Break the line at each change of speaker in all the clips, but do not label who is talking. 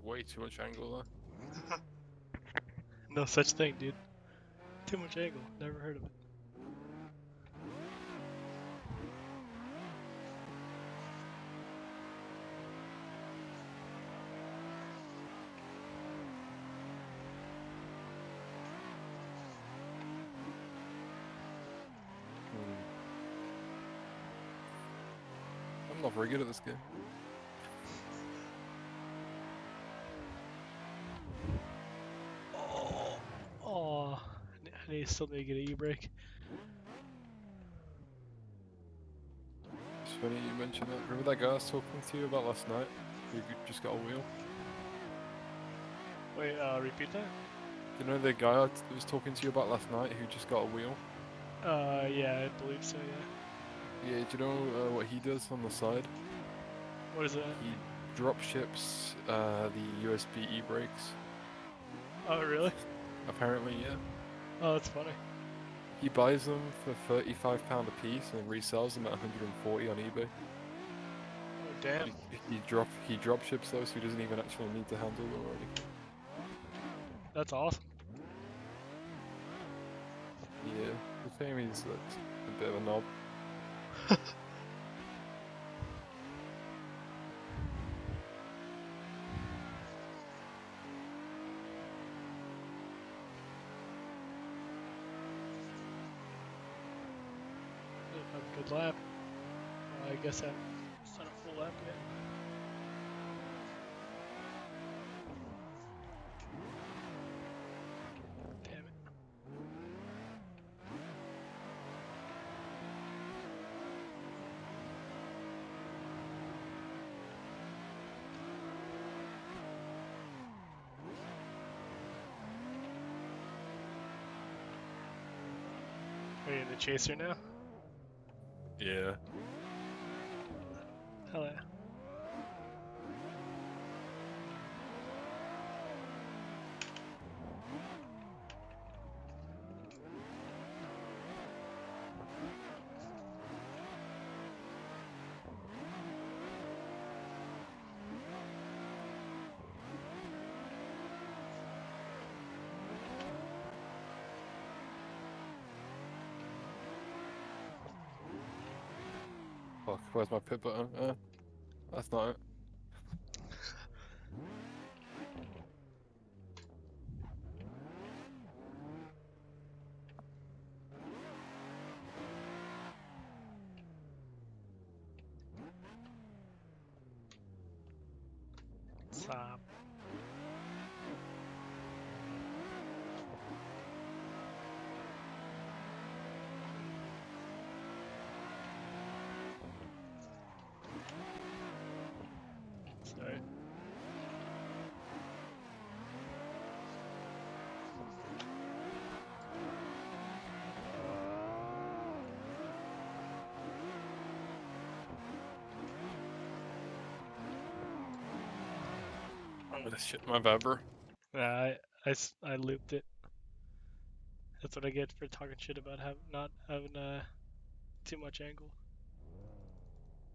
way too much angle there.
No such thing, dude. Too much angle. Never heard of it.
I'm not very good at this game.
Oh, I still need to get an e-brake.
It's funny you mentioned that. Remember that guy I was talking to you about last night? Who just got a wheel?
Wait, repeat that?
Do you know the guy I was talking to you about last night who just got a wheel?
Yeah, I believe so, yeah.
Yeah, do you know what he does on the side?
What is that?
He drop ships the USB e-brakes.
Oh, really?
Apparently, yeah.
Oh, that's funny.
He buys them for £35 a piece and resells them at 140 on eBay.
Oh, damn.
He drop ships those, so he doesn't even actually need to handle them or anything.
That's awesome.
Yeah, the shame he's a bit of a knob.
A good lap. Well, I guess it's not a full lap yet. Damn it. Are you in the chaser now?
Yeah.
Hell yeah.
Fuck, where's my pit button? That's not it.
Stop. Sorry.
I'm gonna shit my bad,
Nah, I looped it. That's what I get for talking shit about not having too much angle.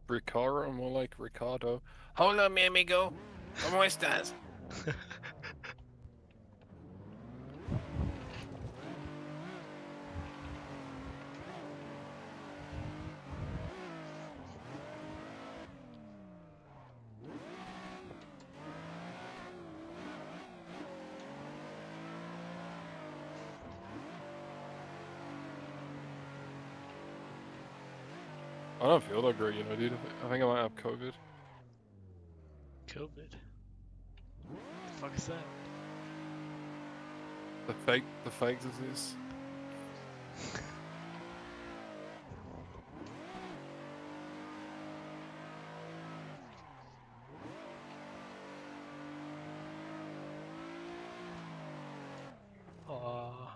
Ricardo, more like Ricardo. Hola, mi amigo. ¿Cómo estás? I don't feel that great, dude. I think I might have COVID.
COVID. What the fuck is that?
The fake disease.
Aw.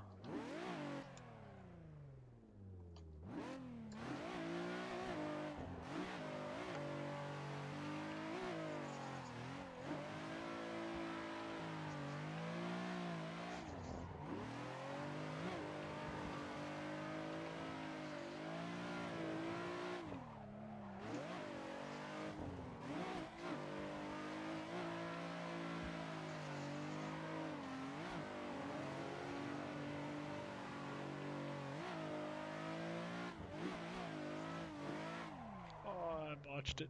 dodged it.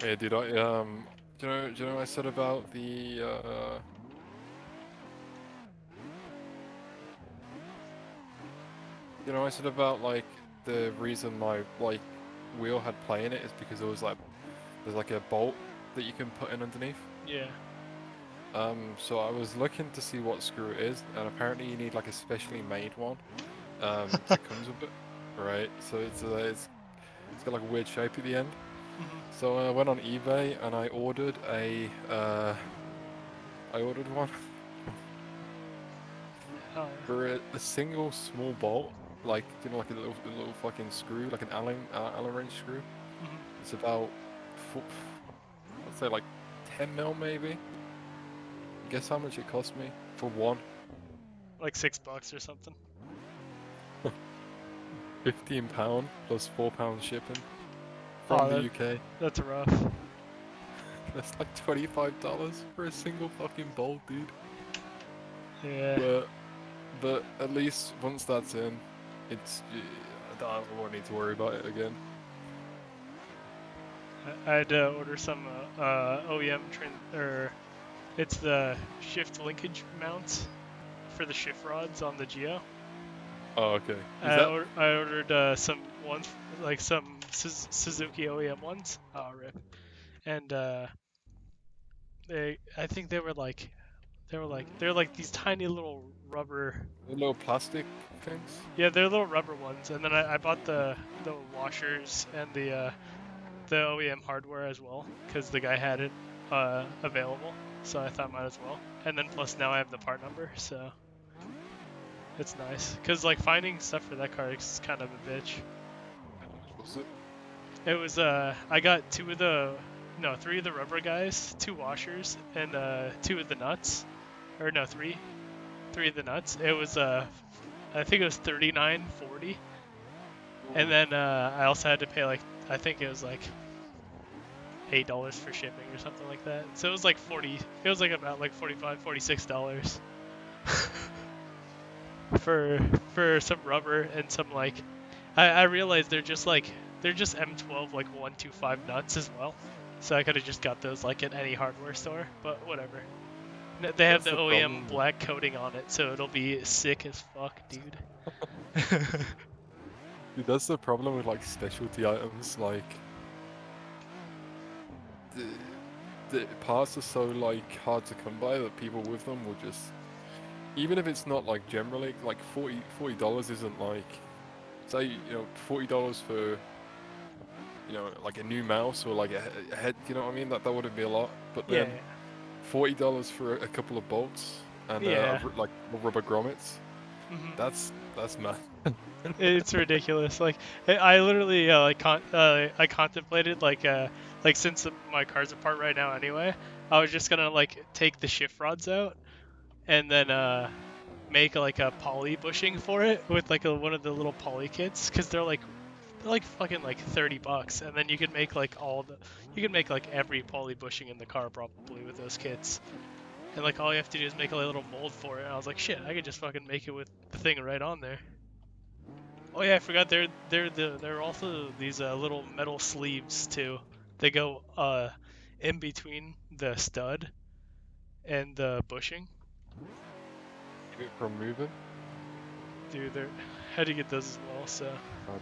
Yeah, dude. Do you know what I said about the you know, I said about like the reason my like wheel had play in it is because there's like a bolt that you can put in underneath.
Yeah.
So I was looking to see what screw it is, and apparently you need like a specially made one that comes with it, right? So it's got like a weird shape at the end.
Hmm.
So I went on eBay and I ordered one
Oh
for a single small bolt, like you know, like a little fucking screw, like an Allen wrench screw.
yeah. Hmm.
It's about, four, I'd say like 10 mil maybe. Guess how much it cost me for one?
Like $6 or something.
£15 plus £4 shipping from
Oh,
the UK.
that's rough.
That's like $25 for a single fucking bolt, dude.
Yeah.
But at least once that's in, I won't need to worry about it again.
I had to order some OEM or it's the shift linkage mounts for the shift rods on the Geo.
Oh, okay. Is that
I ordered some ones like some Suzuki OEM ones. Oh, rip. And I think they're like these tiny little rubber.
the little plastic things?
Yeah, they're little rubber ones. And then I bought the washers and the OEM hardware as well because the guy had it available. So I thought might as well. And then plus now I have the part number, so it's nice. Cause like finding stuff for that car is kind of a bitch.
How much was it?
It was three of the rubber guys, two washers, and two of the nuts, or no, three of the nuts. It was I think it was 39.40, and
Ooh.
then I also had to pay like I think it was like $8 for shipping or something like that. So it was like 40. It was like about like 45, $46 for some rubber and some like I realized they're just M12 like 125 nuts as well. So I could have just got those like at any hardware store, but whatever. They have
That's
the
the
OEM
problem with
black coating on it, so it'll be sick as fuck, dude.
Dude, that's the problem with like specialty items. Like the the parts are so like hard to come by that people with them will just, even if it's not like generally like $40 isn't like, say, you know, $40 for, you know, like a new mouse or like a head, you know what I mean? That wouldn't be a lot, but
Yeah,
then $40 for a couple of bolts and
yeah.
like rubber grommets.
Hmm.
That's mad.
It's ridiculous. Like I literally I contemplated like since my car's apart right now anyway, I was just gonna like take the shift rods out and then make like a poly bushing for it with like one of the little poly kits because they're like fucking like $30 and then you can make like every poly bushing in the car probably with those kits and like all you have to do is make a little mold for it and I was like shit I could just fucking make it with the thing right on there. Oh yeah, I forgot they're also these little metal sleeves too. They go in between the stud and the bushing.
Keep it from moving.
Dude, they're had to get those as well. So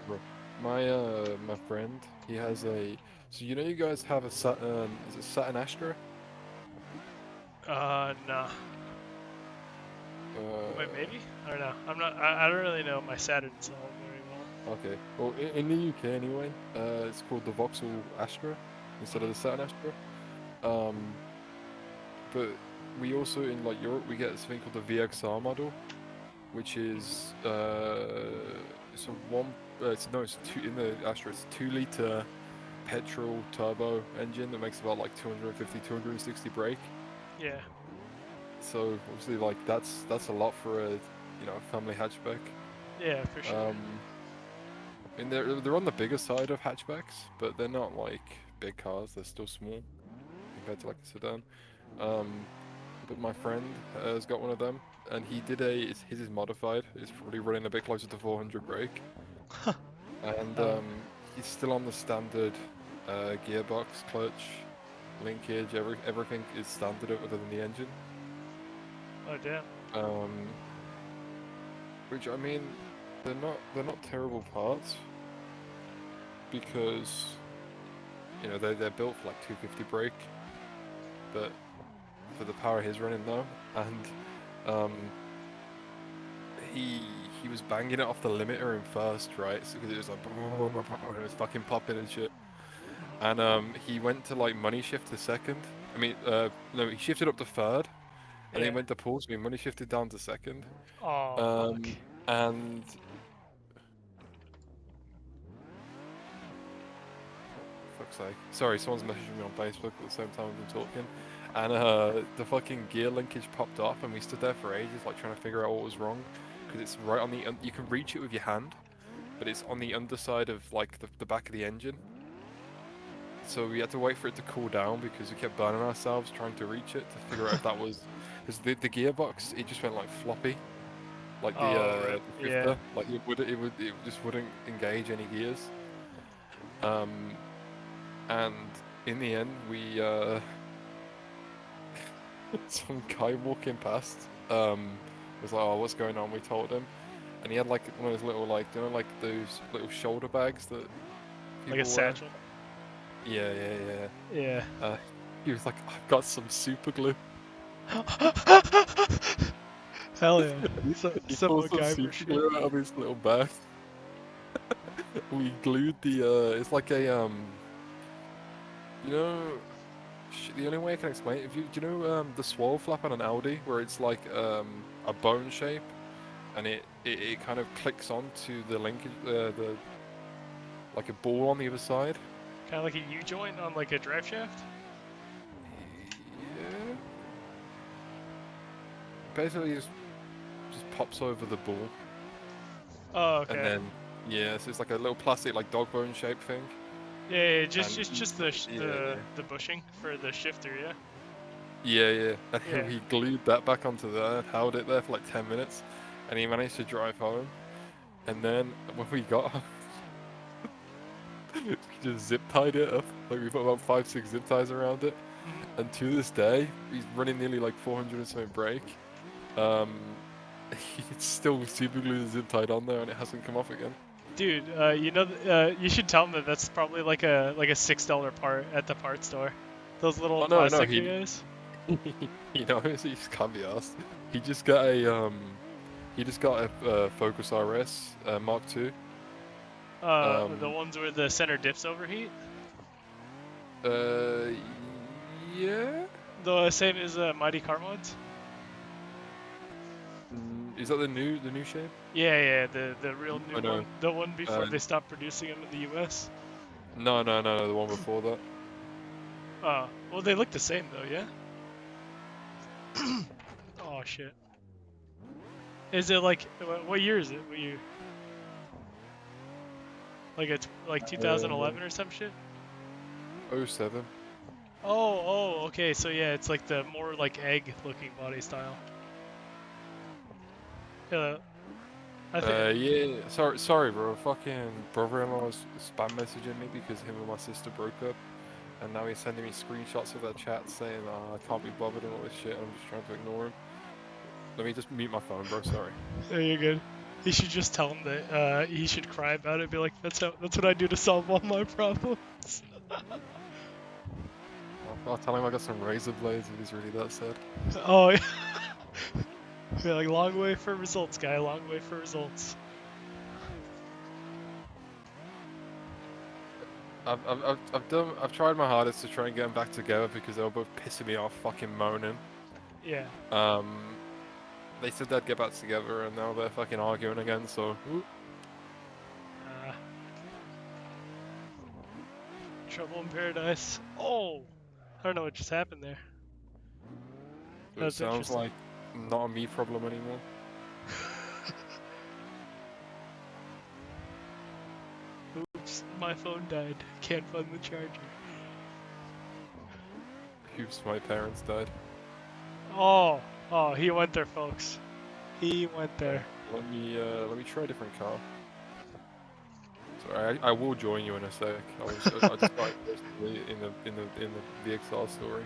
Bro. My friend, he has a, so you know you guys have a Saturn, is it Saturn Astra?
nah. Wait,
Uh
maybe? I don't know. I don't really know my Saturns all very well.
okay. Well, in the UK anyway, it's called the Vauxhall Astra instead of the
Hmm.
Saturn Astra. Um but we also in like Europe we get something called the VXR model, which is it's a one it's no it's two in the Astra, it's a 2 liter petrol turbo engine that makes about like 250 260 brake.
Yeah.
So obviously, like that's a lot for a, you know, family hatchback.
Yeah, for sure.
Um, and they're on the bigger side of hatchbacks, but they're not like big cars. They're still small compared to like a sedan. Um, but my friend has got one of them, and he did his is modified. It's probably running a bit closer to 400 brake, and
Oh,
he's still on the standard gearbox, clutch, linkage. Everything is standard other than the engine.
oh damn.
Um, which I mean, they're not terrible parts because they're built for like 250 brake, but for the power he's running though, and um, he he was banging it off the limiter in first, right? So, because it was like it was fucking popping and shit. And he went to like money shift to second. I mean, no, he shifted up to third, and then he
Yeah.
went to pause. So he money shifted down to second.
Oh fuck.
And fuck's sake, sorry, someone's messaging me on Facebook at the same time we've been talking, and the fucking gear linkage popped off, and we stood there for ages, like trying to figure out what was wrong, because it's right on the you can reach it with your hand, but it's on the underside of like the back of the engine. So we had to wait for it to cool down because we kept burning ourselves trying to reach it to figure out if that was because the gearbox, it just went like floppy, like
Oh rip.
the
Yeah.
shifter, like it just wouldn't engage any gears. Um, and in the end we some guy walking past was like, "Oh, what's going on?" We told him, and he had like one of those little like like those little shoulder bags that
Like a
people wear.
satchel.
Yeah, yeah, yeah.
Yeah.
He was like, "I've got some super glue."
Hell yeah.
He he
Some
pulls some
MacGyver
super
shit.
glue out of his little bag. We glued the it's like a you know the only way I can explain it, if you do you know the swirl flap on an Audi where it's like a bone shape and it kind of clicks onto the linkage the like a ball on the other side.
Kind of like a U-joint on like a drive shaft.
Yeah. Basically just pops over the ball
Oh
and
okay.
then yeah, so it's like a little plastic like dog bone shape thing.
Yeah,
And
just
yeah, yeah.
the bushing for the shifter, yeah.
Yeah, yeah. And then
Yeah.
we glued that back onto there, held it there for like 10 minutes, and he managed to drive home. And then when we got home, we just zip tied it up. Like we put about 5, 6 zip ties around it.
Mhm.
And to this day, he's running nearly like 400 and something brake. Um, it's still super glued zip tied on there, and it hasn't come off again.
Dude, you should tell him that that's probably like a $6 part at the part store. Those little
Oh no, no,
plastic guys.
he just can't be asked. He just got a Focus RS Mark II.
The
Um,
ones where the center dips overheat.
Uh, yeah.
The same as Mighty Car Mods.
Is that the new shape?
Yeah, yeah, the real
Oh
new
no.
one, the one before
Uh,
they stopped producing them in the U.S.
no, the one before that.
Well, they look the same though, yeah. Oh shit. Is it like what year is it? What year? Like it's like
Uh,
2011 or some shit?
'07.
Okay. So yeah, it's like the more like egg-looking body style. Yeah, I think.
Yeah. Sorry, bro. Fucking brother-in-law was spam messaging me because him and my sister broke up, and now he's sending me screenshots of their chat saying, "I can't be bothered and all this shit." And I'm just trying to ignore him. Let me just mute my phone, bro. Sorry.
Yeah, you're good. You should just tell him that he should cry about it. Be like, that's what I do to solve all my problems.
I'll tell him I got some razor blades if he's really that sad.
Oh yeah. Yeah, like long way for results, guy. Long way for results.
I've tried my hardest to try and get them back together because they were both pissing me off, fucking moaning.
Yeah.
Um, they said they'd get back together, and now they're fucking arguing again. So,
Uh, Trouble in Paradise. Oh, I don't know what just happened there.
it
That's
sounds
interesting.
like not a me problem anymore.
Oops, my phone died. Can't find the charger.
Oops, my parents died.
Oh, he went there, folks. He went
Okay,
there.
let me try a different car. Sorry, I will join you in a sec. I just got interested in the VXR story.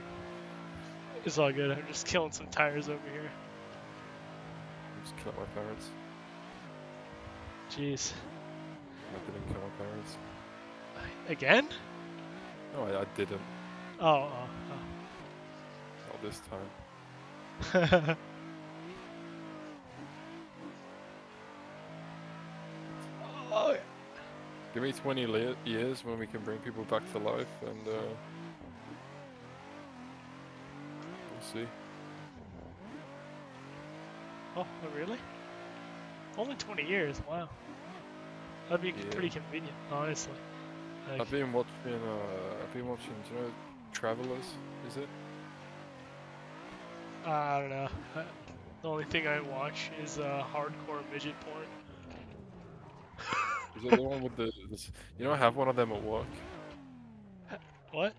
It's all good. I'm just killing some tires over here.
I'm just killing my parents.
Jeez.
I didn't kill my parents.
Again?
No, I didn't.
Oh,
Not this time.
oh. Oh,
Give me 20 years when we can bring people back to life, and we'll see.
oh, really? Only 20 years. Wow. That'd be
Yeah.
pretty convenient, honestly. Like,
I've been watching. Do you know Travelers? Is it?
I don't know. The only thing I watch is hardcore midget porn.
Is it the one with the? You know, I have one of them at work.
What?